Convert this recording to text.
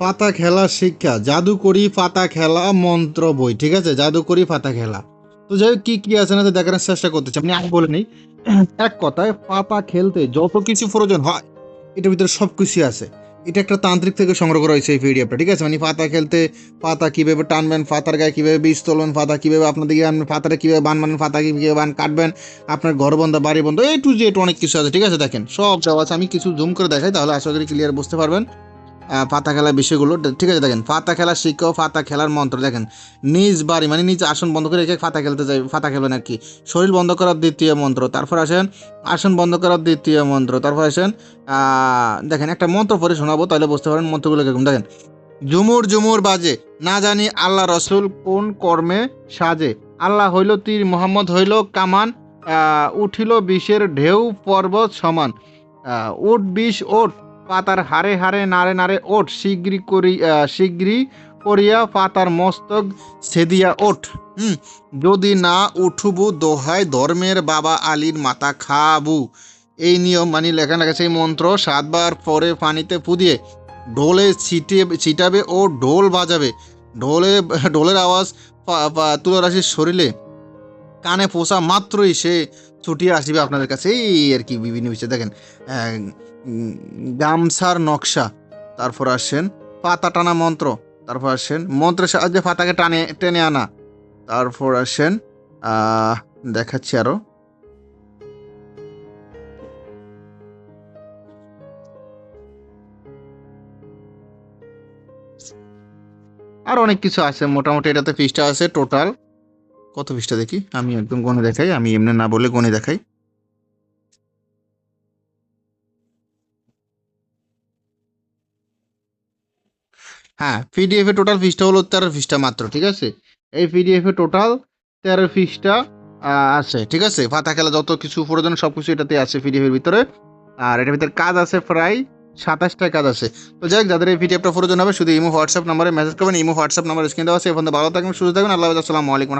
পাতা খেলা শিক্ষা, জাদুকরি পাতা খেলা মন্ত্র বই, ঠিক আছে, জাদুকরি পাতা খেলা। তো যাই হোক, কি কি আছে না তো দেখানোর চেষ্টা করতেছি, আপনি আগে বলে নেই। এক কথায় পাতা খেলতে যত কিছু প্রয়োজন হয় এটার ভিতরে সব কিছুই আছে। এটা একটা তান্ত্রিক থেকে সংগ্রহ করা হয়েছে এই পিডিএফটা, ঠিক আছে। মানে পাতা খেলতে পাতা কিভাবে টানবেন, পাতার গায়ে কিভাবে বীজ তোলবেন, পাতা কিভাবে আপনার দিকে আনবেন, পাতাটা কিভাবে বান বানবেন, পাতা কিভাবে বান কাটবেন, আপনার ঘর বন্ধ বাড়ি বন্ধ, এই টু জেড অনেক কিছু আছে, ঠিক আছে। দেখেন সব দেওয়া আছে, আমি কিছু জুম করে দেখাই তাহলে আশা করি ক্লিয়ার বুঝতে পারবেন পাতা খেলার বিষয়গুলো, ঠিক আছে। দেখেন পাতা খেলা শিক্ষা ও পাতা খেলার মন্ত্র, দেখেন নিজ বাড়ি মানে নিজ আসন বন্ধ করে রেখে পাতা খেলতে যাই, পাতা খেলবেন আর কি। শরীর বন্ধ করার দ্বিতীয় মন্ত্র, তারপর আসেন আসন বন্ধ করার দ্বিতীয় মন্ত্র, তারপর আসেন দেখেন একটা মন্ত্র পরে শোনাবো তাহলে বুঝতে পারেন মন্ত্রগুলো কিরকম। দেখেন ঝুমুর ঝুমুর বাজে, না জানি আল্লাহ রসুল কোন কর্মে সাজে, আল্লাহ হইল তীর মোহাম্মদ হইল কামান, উঠিল বিষের ঢেউ পর্বত সমান, ওট বিষ ওট পাতার হারে হারে নারে নারে ওঠ, শীঘ্রই করিয়া পাতার মস্তক সেদিয়া ওঠ। হুম, যদি না উঠুবু দোহাই ধর্মের বাবা আলীর মাথা খাবু। এই নিয়ম মানে লেখা লেগেছে এই মন্ত্র 7 বার পরে পানিতে পুদিয়ে ঢোলে ছিটাবে ও ঢোল বাজাবে। ঢোলে ঢোলের আওয়াজ তুলারাশির শরীরে কানে পোষা মাত্রই সে ছুটিয়ে আসবে আপনাদের কাছে, এই আর কি বিভিন্ন বিষয়। দেখেন আহ, গামছার নকশা, তারপর আসেন পাতা টানা মন্ত্র, তারপর আসেন মন্ত্রের সাহায্যে পাতাকে টানে টেনে আনা, তারপর আসেন আহ দেখাচ্ছি আরো। আর অনেক কিছু আছে, মোটামুটি এটাতে পৃষ্ঠা আছে টোটাল কত পৃষ্ঠা দেখি, আমি একদম গণে দেখাই, আমি এমনি না বলে গণে দেখাই। হ্যাঁ, পিডিএফ এ টোটাল পৃষ্ঠা হলো 13 পৃষ্ঠা মাত্র, ঠিক আছে। এই পিডিএফ এ টোটাল 13 পৃষ্ঠা আছে, ঠিক আছে। পাতা খেলা যত কিছু প্রয়োজন সব কিছু এটাতে আছে পিডিএফ এর ভিতরে। আর এটার ভিতরে কাজ আছে প্রায় 27টা কাজ আছে। তো যাই হোক, যাদের এই পিডিএফটা প্রয়োজন হবে শুধু ইমো হোয়াটসঅ্যাপ নাম্বারে মেসেজ করবেন, ইমো হোয়াটসঅ্যাপ নাম্বার স্ক্রিন দেওয়া আছে। এখন ভালো থাকবেন, সুস্থ থাকবেন, আল্লাহ হাফেজ, আসসালামু আলাইকুম।